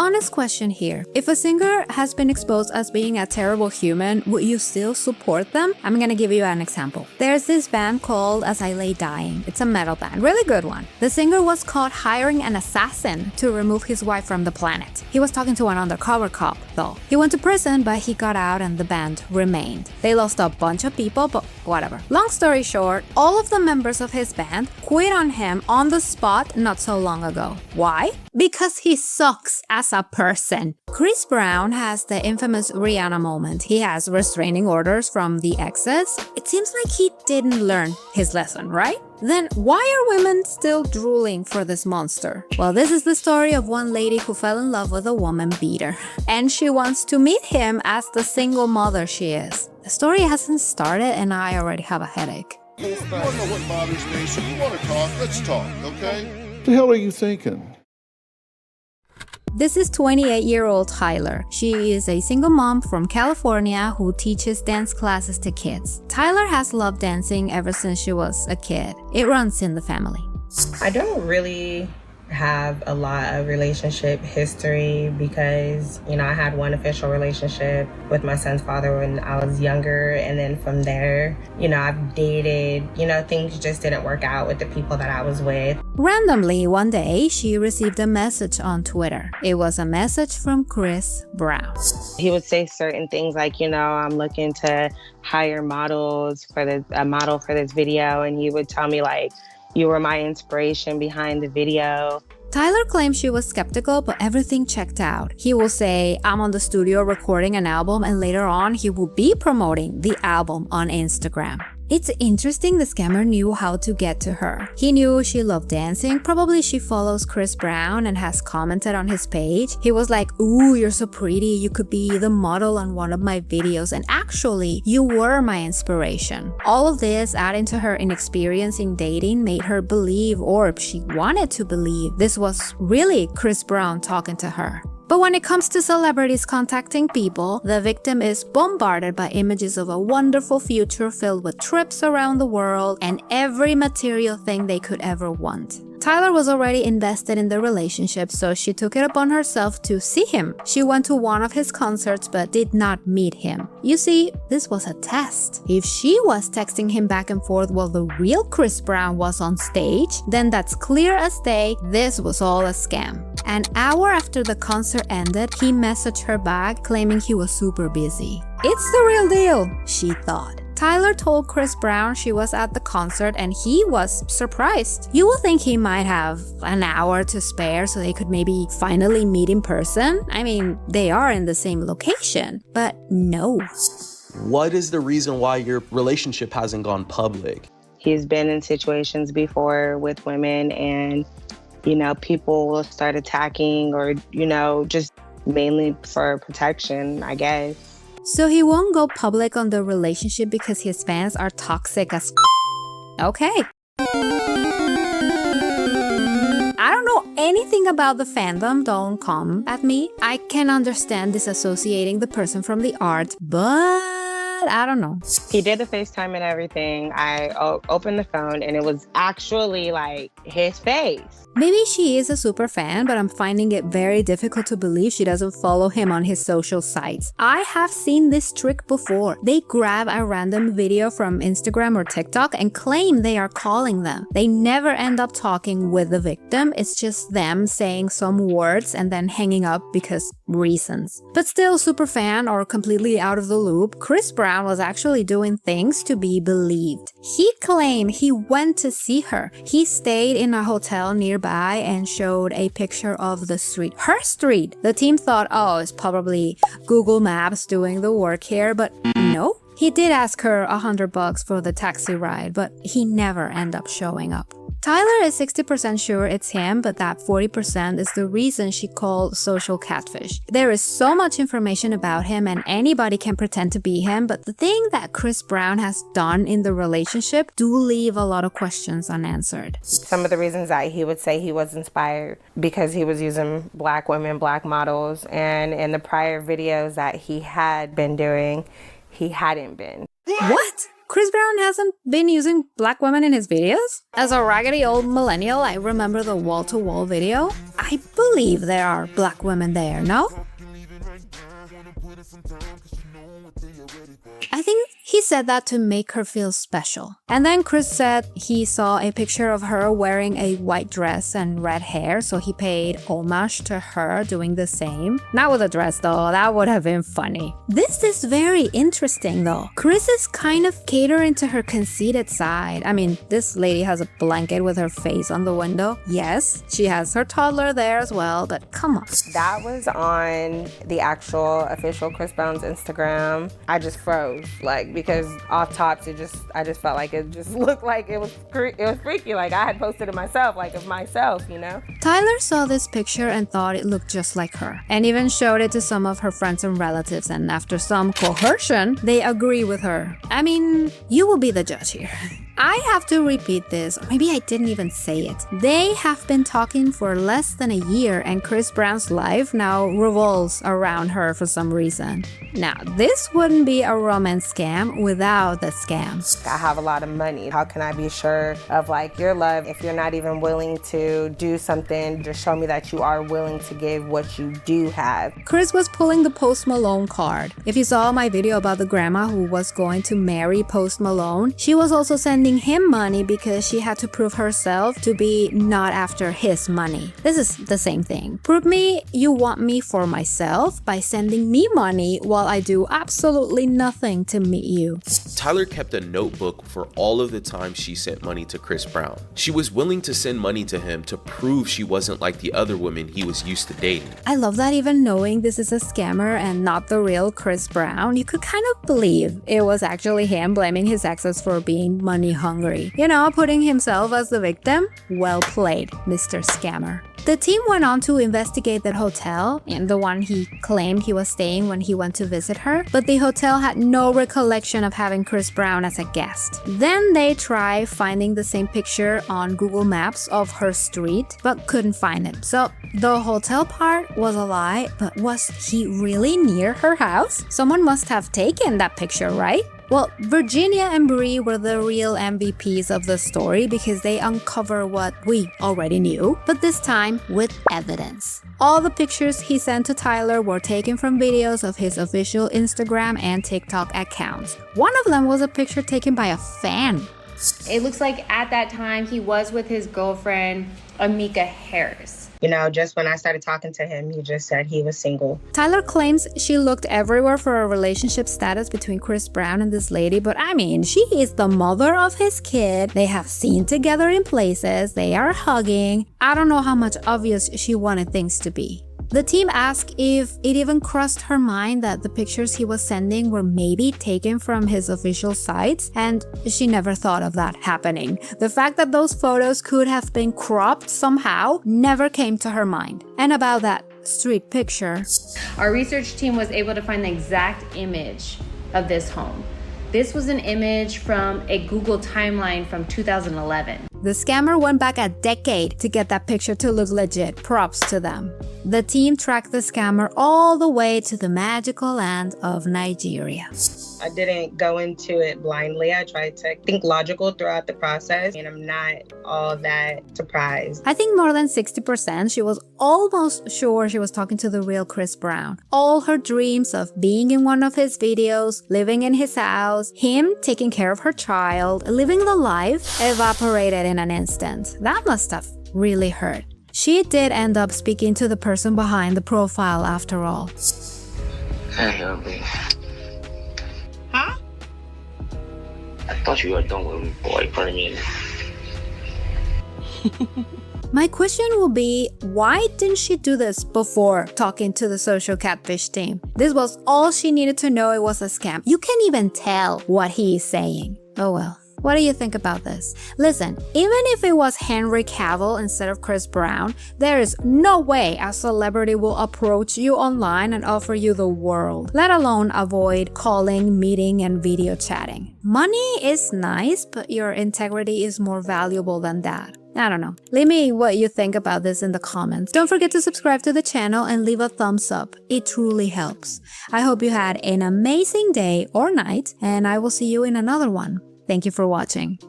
honest question here. If a singer has been exposed as being a terrible human, would you still support them? I'm gonna give you an example. There's this band called As I Lay Dying. It's a metal band, really good one. The singer was caught hiring an assassin to remove his wife from the planet. He was talking to an undercover cop, though. He went to prison, but he got out and the band remained. They lost a bunch of people, but whatever. Long story short, all of the members of his band quit on him on the spot not so long ago. Why? Because he sucks as a person. Chris Brown has the infamous Rihanna moment. He has restraining orders from the exes. It seems like he didn't learn his lesson, right? Then why are women still drooling for this monster? Well, this is the story of one lady who fell in love with a woman beater. And she wants to meet him as the single mother she is. The story hasn't started and I already have a headache. You want to know what bothers me, so you want to talk, let's talk, okay? What the hell are you thinking? This is 28-year-old Tyler. She is a single mom from California who teaches dance classes to kids. Tyler has loved dancing ever since she was a kid. It runs in the family. I don't really have a lot of relationship history because, I had one official relationship with my son's father when I was younger. And then from there, I've dated, things just didn't work out with the people that I was with. Randomly, one day, she received a message on Twitter. It was a message from Chris Brown. He would say certain things like, I'm looking to hire models for a model for this video. And he would tell me like, you were my inspiration behind the video. Tyler claims she was skeptical, but everything checked out. He will say, I'm on the studio recording an album, and later on, he will be promoting the album on Instagram. It's interesting the scammer knew how to get to her. He knew she loved dancing. Probably she follows Chris Brown and has commented on his page. He was like, ooh, you're so pretty. You could be the model on one of my videos. And actually, you were my inspiration. All of this, adding to her inexperience in dating, made her believe, or she wanted to believe, this was really Chris Brown talking to her. But when it comes to celebrities contacting people, the victim is bombarded by images of a wonderful future filled with trips around the world and every material thing they could ever want. Tyler was already invested in the relationship, so she took it upon herself to see him. She went to one of his concerts but did not meet him. You see, this was a test. If she was texting him back and forth while the real Chris Brown was on stage, then that's clear as day, this was all a scam. An hour after the concert ended, he messaged her back claiming he was super busy. It's the real deal, she thought. Tyler told Chris Brown she was at the concert and he was surprised. You would think he might have an hour to spare so they could maybe finally meet in person. I mean, they are in the same location, but no. What is the reason why your relationship hasn't gone public? He's been in situations before with women and, people will start attacking or, just mainly for protection, I guess. So he won't go public on the relationship because his fans are toxic as Okay. I don't know anything about the fandom, don't come at me. I can understand disassociating the person from the art, but I don't know. He did the FaceTime and everything. I opened the phone and it was actually like his face. Maybe she is a super fan, but I'm finding it very difficult to believe she doesn't follow him on his social sites. I have seen this trick before. They grab a random video from Instagram or TikTok and claim they are calling them. They never end up talking with the victim. It's just them saying some words and then hanging up because reasons. But still super fan or completely out of the loop, Chris Brown was actually doing things to be believed. He claimed he went to see her. He stayed in a hotel nearby and showed a picture of the street. Her street! The team thought, oh, it's probably Google Maps doing the work here, but no. He did ask her $100 for the taxi ride, but he never ended up showing up. Tyler is 60% sure it's him, but that 40% is the reason she called social catfish. There is so much information about him and anybody can pretend to be him, but the thing that Chris Brown has done in the relationship do leave a lot of questions unanswered. Some of the reasons that he would say he was inspired because he was using black women, black models, and in the prior videos that he had been doing, he hadn't been. What? Chris Brown hasn't been using black women in his videos? As a raggedy old millennial, I remember the wall-to-wall video. I believe there are black women there, no? I think he said that to make her feel special. And then Chris said he saw a picture of her wearing a white dress and red hair, so he paid homage to her doing the same. Not with a dress though, that would have been funny. This is very interesting though. Chris is kind of catering to her conceited side. I mean, this lady has a blanket with her face on the window. Yes, she has her toddler there as well, but come on. That was on the actual official Chris Brown's Instagram. I just froze, like, because off tops, I just felt like it just looked like it was freaky. Like I had posted it myself, like of myself, you know? Tyler saw this picture and thought it looked just like her, and even showed it to some of her friends and relatives, and after some coercion, they agree with her. I mean, you will be the judge here. I have to repeat this, or maybe I didn't even say it. They have been talking for less than a year, and Chris Brown's life now revolves around her for some reason. Now, this wouldn't be a romance scam without the scam. I have a lot of money. How can I be sure of like your love if you're not even willing to do something to show me that you are willing to give what you do have? Chris was pulling the Post Malone card. If you saw my video about the grandma who was going to marry Post Malone, she was also sending him money because she had to prove herself to be not after his money. This is the same thing. Prove me you want me for myself by sending me money while I do absolutely nothing to meet you. Tyler kept a notebook for all of the times she sent money to Chris Brown. She was willing to send money to him to prove she wasn't like the other women he was used to dating. I love that even knowing this is a scammer and not the real Chris Brown, you could kind of believe it was actually him blaming his exes for being money hungry. You know, putting himself as the victim? Well played, Mr. Scammer. The team went on to investigate that hotel, and the one he claimed he was staying when he went to visit her, but the hotel had no recollection of having Chris Brown as a guest. Then they tried finding the same picture on Google Maps of her street, but couldn't find him. So the hotel part was a lie, but was he really near her house? Someone must have taken that picture, right? Well, Virginia and Bree were the real MVPs of the story because they uncover what we already knew, but this time with evidence. All the pictures he sent to Tyler were taken from videos of his official Instagram and TikTok accounts. One of them was a picture taken by a fan. It looks like at that time he was with his girlfriend, Amika Harris. You know, just when I started talking to him, he just said he was single. Tyler claims she looked everywhere for a relationship status between Chris Brown and this lady, but I mean, she is the mother of his kid. They have seen together in places. They are hugging. I don't know how much obvious she wanted things to be. The team asked if it even crossed her mind that the pictures he was sending were maybe taken from his official sites, and she never thought of that happening. The fact that those photos could have been cropped somehow never came to her mind. And about that street picture, Our research team was able to find the exact image of this home. This was an image from a Google timeline from 2011. the scammer went back a decade to get that picture to look legit. Props to them. The team tracked the scammer all the way to the magical land of Nigeria. I didn't go into it blindly. I tried to think logical throughout the process, and I'm not all that surprised. I think more than 60% she was almost sure she was talking to the real Chris Brown. All her dreams of being in one of his videos, living in his house, him taking care of her child, living the life, evaporated in an instant. That must have really hurt. She did end up speaking to the person behind the profile after all. Hey, hubby. Huh? I thought you were done with me, boy, for a minute. My question will be, why didn't she do this before talking to the social catfish team? This was all she needed to know it was a scam. You can't even tell what he is saying. Oh well. What do you think about this? Listen, even if it was Henry Cavill instead of Chris Brown, there is no way a celebrity will approach you online and offer you the world, let alone avoid calling, meeting, and video chatting. Money is nice, but your integrity is more valuable than that. I don't know. Leave me what you think about this in the comments. Don't forget to subscribe to the channel and leave a thumbs up. It truly helps. I hope you had an amazing day or night, and I will see you in another one. Thank you for watching.